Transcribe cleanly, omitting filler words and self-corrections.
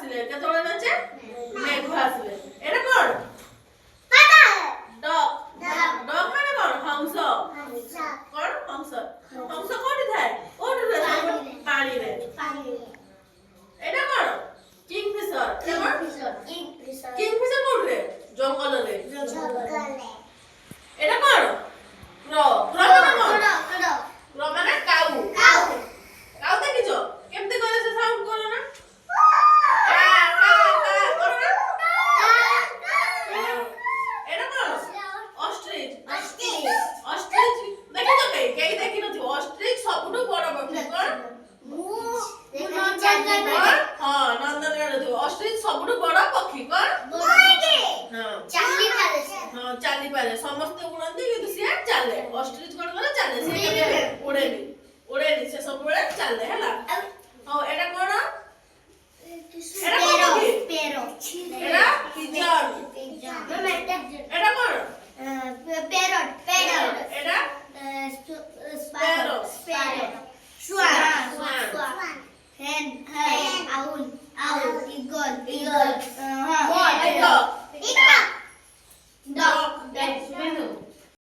ଆସିଲେ କେତେବେଳେ ନାଚେ ମେଘ ଆସିଲେ ଏଟା କଣ ଡକ୍ ଡକ୍ ମାନେ କଣ ହଂସ କଣ ହଂସ ହଂସ କୋଉଠି ଥାଏ କୋଉଠି ରୁହେ ପାଣିରେ ଏଟା କଣ କିଙ୍ଗଫିଶର କିଙ୍ଗଫିଶର କୋଉଠି ରୁହେ ଜଙ୍ଗଲରେ ଏଟା କଣ କ୍ର କ୍ର ମାନେ କଣ କ୍ର ମାନେ କାଉ କାଉ ଦେଖିଛ କେମିତି କରେ ସେ ସାଉଣ୍ଡ କର ନା ଏଟା କଣ ଅଷ୍ଟ୍ରିଚ ଅଷ୍ଟ୍ରିଚ ଦେଖିଛ କେହି ଦେଖିନଥିବ ଅଷ୍ଟ୍ରିଚ ସବୁଠୁ ବଡ ପକ୍ଷୀ କଣ ହଁ ନନ୍ଦନକାନନ ଥିବ ଅଷ୍ଟ୍ରିଚ ସବୁଠୁ ବଡ ପକ୍ଷୀ କଣ ହଁ ଚାଲିପାରେ ସମସ୍ତେ ଉଡନ୍ତି କିନ୍ତୁ ସିଏ ଚାଲେ ଅଷ୍ଟ୍ରିଚ କଣ କରେ